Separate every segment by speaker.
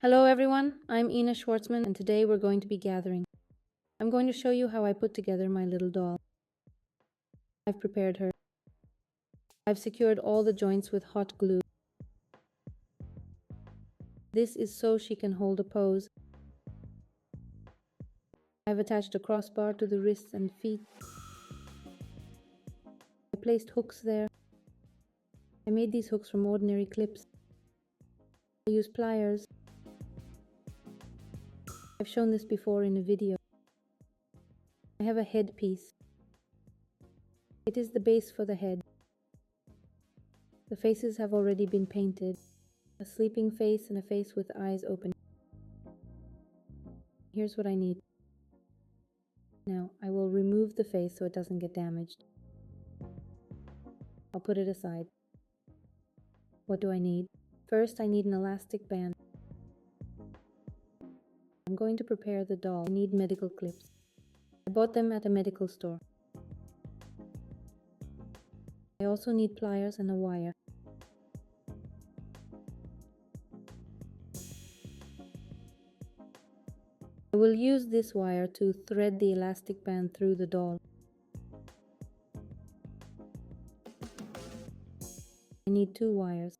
Speaker 1: Hello everyone, I'm Ina Schwartzman and today we're going to be gathering. I'm going to show you how I put together my little doll. I've prepared her. I've secured all the joints with hot glue. This is so she can hold a pose. I've attached a crossbar to the wrists and feet. I placed hooks there. I made these hooks from ordinary clips. I used pliers. I've shown this before in a video. I have a headpiece. It is the base for the head. The faces have already been painted. A sleeping face and a face with eyes open. Here's what I need. Now, I will remove the face so it doesn't get damaged. I'll put it aside. What do I need? First, I need an elastic band. I'm going to prepare the doll. I need medical clips. I bought them at a medical store. I also need pliers and a wire. I will use this wire to thread the elastic band through the doll. I need 2 wires.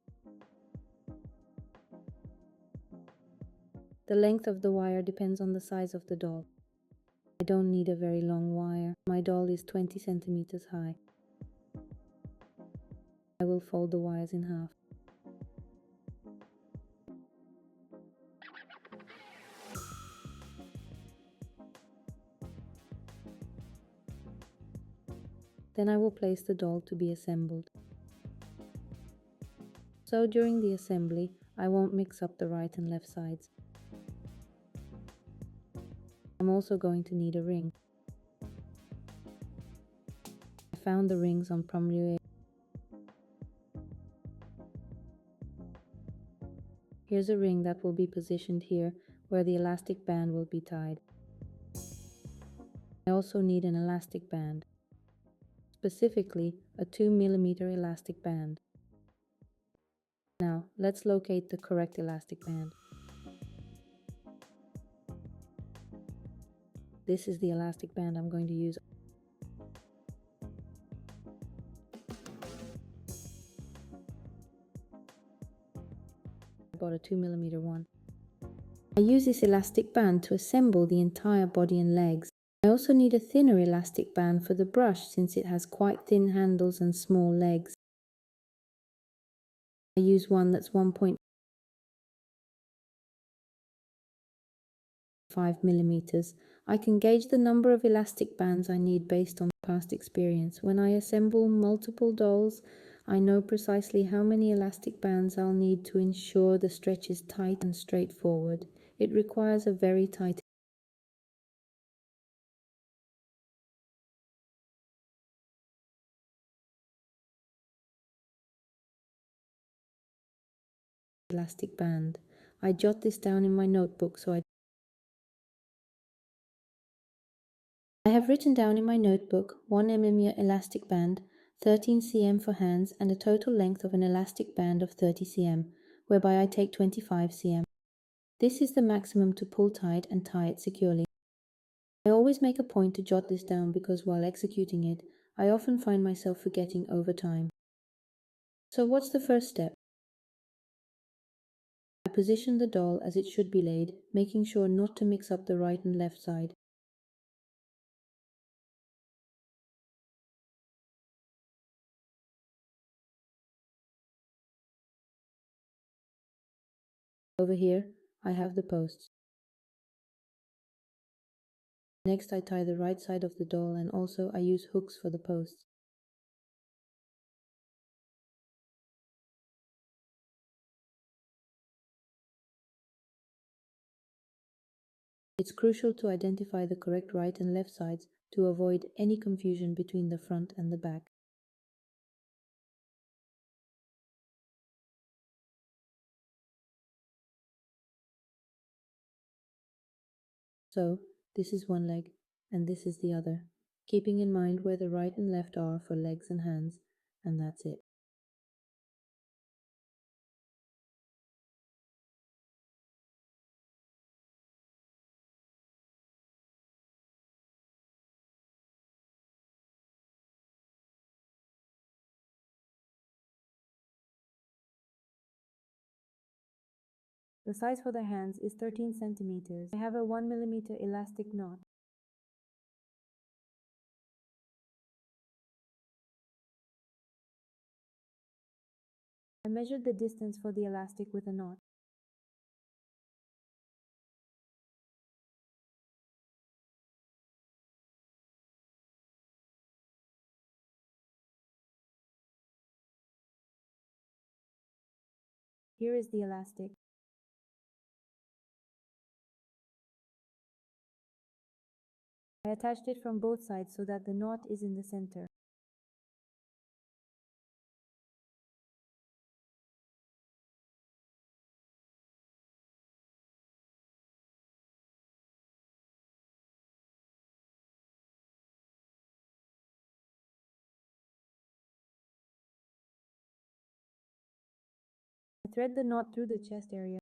Speaker 1: The length of the wire depends on the size of the doll. I don't need a very long wire. My doll is 20 centimeters high. I will fold the wires in half. Then I will place the doll to be assembled. So during the assembly, I won't mix up the right and left sides. I'm also going to need a ring. I found the rings on Promluet. Here's a ring that will be positioned here where the elastic band will be tied. I also need an elastic band, specifically a 2mm elastic band. Now, let's locate the correct elastic band. This is the elastic band I'm going to use. I bought a 2mm one. I use this elastic band to assemble the entire body and legs. I also need a thinner elastic band for the brush since it has quite thin handles and small legs. I use one that's 1.5mm. I can gauge the number of elastic bands I need based on past experience. When I assemble multiple dolls, I know precisely how many elastic bands I'll need to ensure the stretch is tight and straightforward. It requires a very tight elastic band. I jot this down in my notebook I have written down in my notebook 1mm elastic band, 13 cm for hands and a total length of an elastic band of 30 cm, whereby I take 25 cm. This is the maximum to pull tight and tie it securely. I always make a point to jot this down because while executing it, I often find myself forgetting over time. So what's the first step? I position the doll as it should be laid, making sure not to mix up the right and left side. Over here, I have the posts. Next, I tie the right side of the doll and also I use hooks for the posts. It's crucial to identify the correct right and left sides to avoid any confusion between the front and the back. So, this is one leg and this is the other, keeping in mind where the right and left are for legs and hands, and that's it. The size for the hands is 13 centimeters. I have a 1 millimeter elastic knot. I measured the distance for the elastic with a knot. Here is the elastic. I attached it from both sides so that the knot is in the center. I thread the knot through the chest area.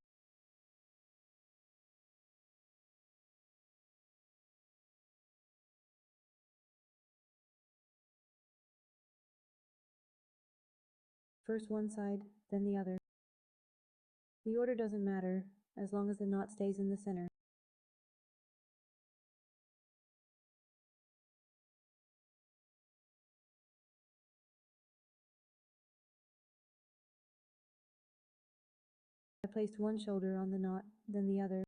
Speaker 1: First one side, then the other. The order doesn't matter, as long as the knot stays in the center. I placed one shoulder on the knot, then the other.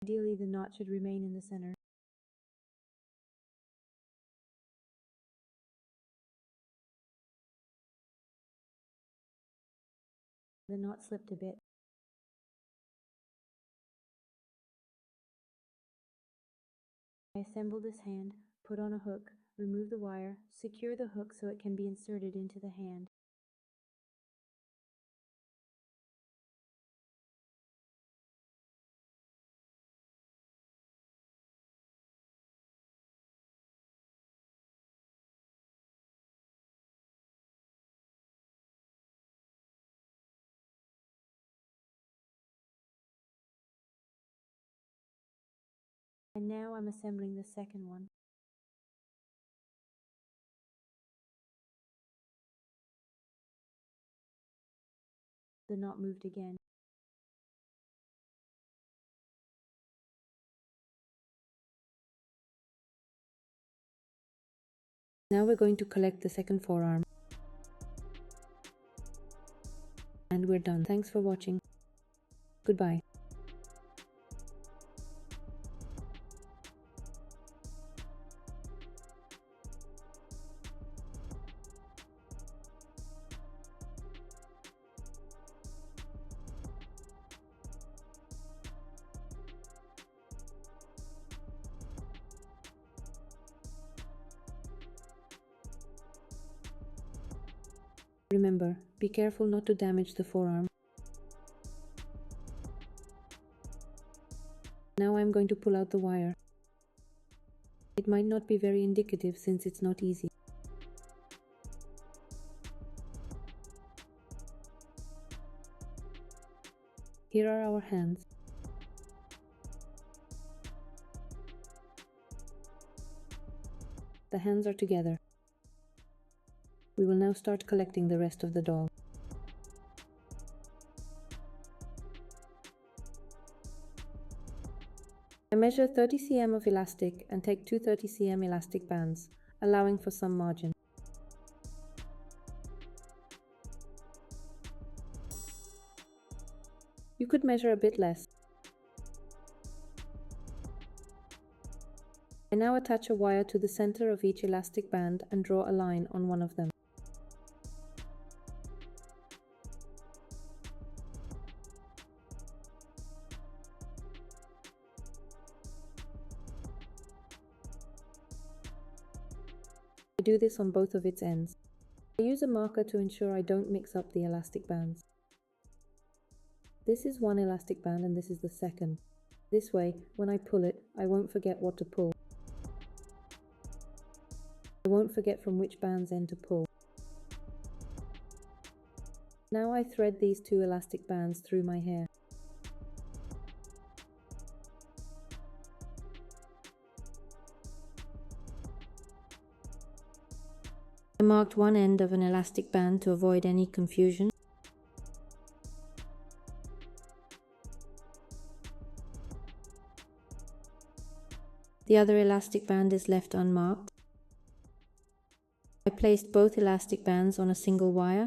Speaker 1: Ideally, the knot should remain in the center. The knot slipped a bit. I assemble this hand, put on a hook, remove the wire, secure the hook so it can be inserted into the hand. And now I'm assembling the second one. The knot moved again. Now we're going to collect the second forearm. And we're done. Thanks for watching. Goodbye. Remember, be careful not to damage the forearm. Now I'm going to pull out the wire. It might not be very indicative since it's not easy. Here are our hands. The hands are together. We will now start collecting the rest of the doll. I measure 30 cm of elastic and take two 30 cm elastic bands, allowing for some margin. You could measure a bit less. I now attach a wire to the center of each elastic band and draw a line on one of them. I do this on both of its ends. I use a marker to ensure I don't mix up the elastic bands. This is one elastic band and this is the second. This way, when I pull it, I won't forget what to pull. I won't forget from which band's end to pull. Now I thread these two elastic bands through my hair. I marked one end of an elastic band to avoid any confusion. The other elastic band is left unmarked. I placed both elastic bands on a single wire.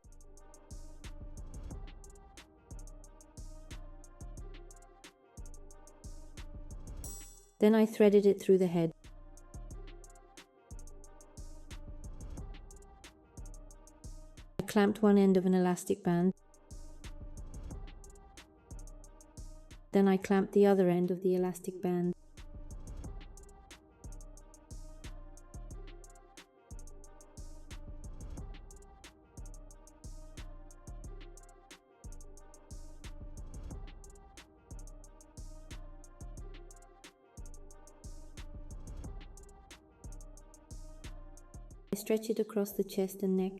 Speaker 1: Then I threaded it through the head. I clamped one end of an elastic band. Then I clamped the other end of the elastic band. I stretch it across the chest and neck.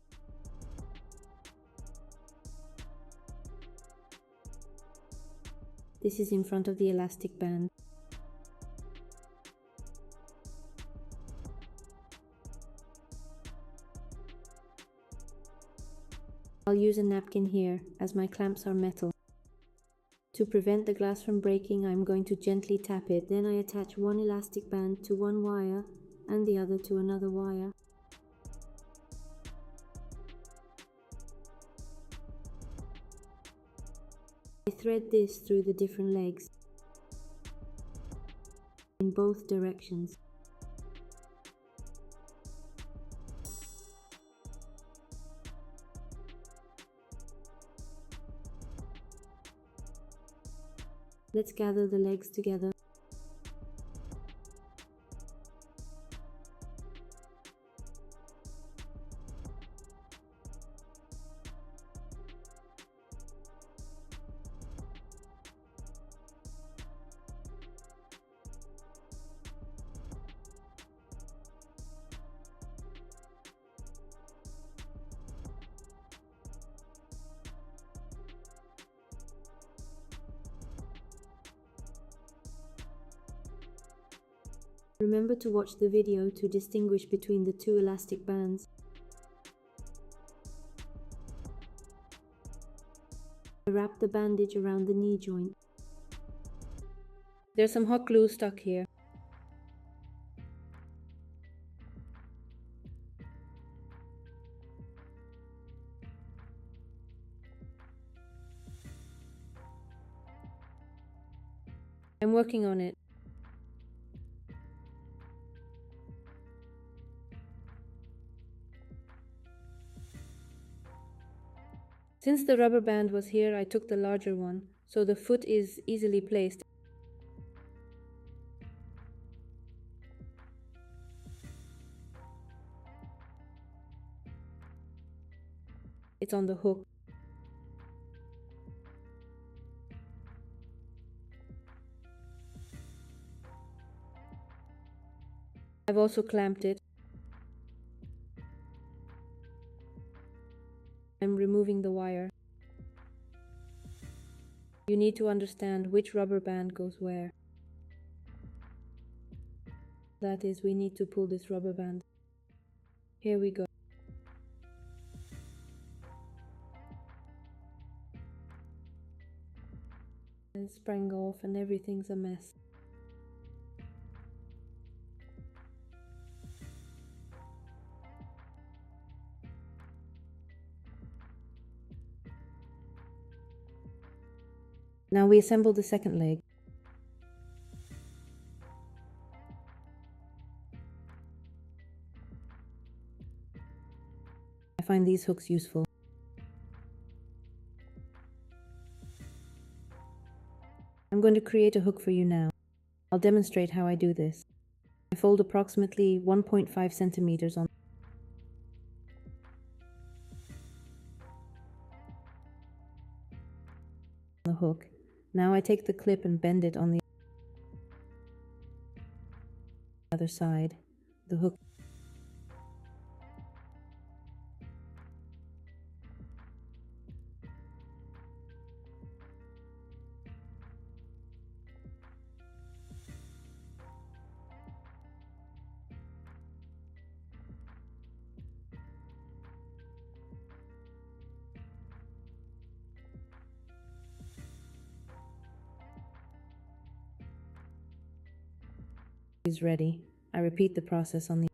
Speaker 1: This is in front of the elastic band. I'll use a napkin here, as my clamps are metal. To prevent the glass from breaking, I'm going to gently tap it. Then I attach one elastic band to one wire and the other to another wire. I thread this through the different legs in both directions. Let's gather the legs together. Remember to watch the video to distinguish between the two elastic bands. I wrap the bandage around the knee joint. There's some hot glue stuck here. I'm working on it. Since the rubber band was here, I took the larger one, so the foot is easily placed. It's on the hook. I've also clamped it. I'm removing the wire. You need to understand which rubber band goes where. That is, we need to pull this rubber band. Here we go. It sprang off and everything's a mess. Now we assemble the second leg. I find these hooks useful. I'm going to create a hook for you now. I'll demonstrate how I do this. I fold approximately 1.5 centimeters on the hook. Now I take the clip and bend it on the other side. The hook is ready. I repeat the process on the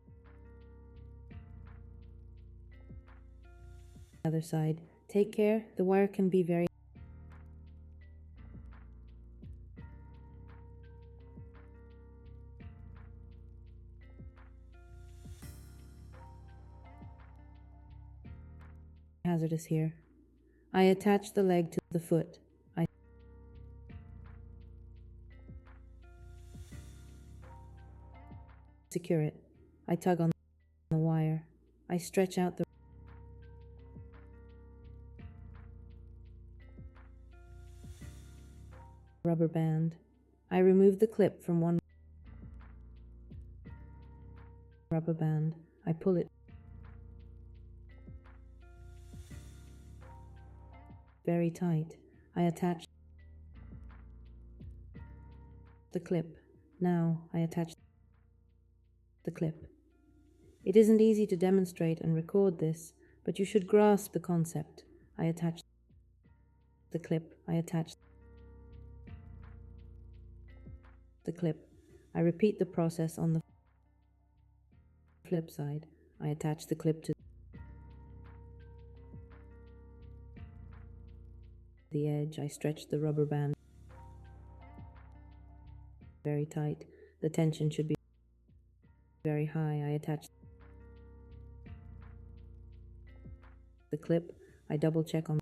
Speaker 1: other side. Take care, the wire can be very hazardous here. I attach the leg to the foot. I secure it. I tug on the wire. I stretch out the rubber band. I remove the clip from one rubber band. I pull it very tight. I attach the clip. Now I attach the clip. It isn't easy to demonstrate and record this, but you should grasp the concept. I attach the clip. I attach the clip. I repeat the process on the flip side. I attach the clip to the edge. I stretch the rubber band very tight. The tension should be very high. I attach the clip. I double check on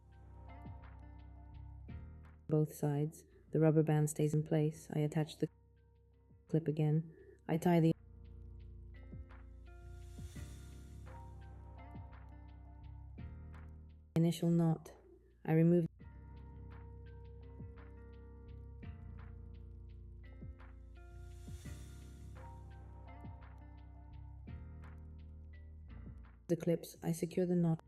Speaker 1: both sides. The rubber band stays in place. I attach the clip again. I tie the initial knot. I remove the clips. I secure the knot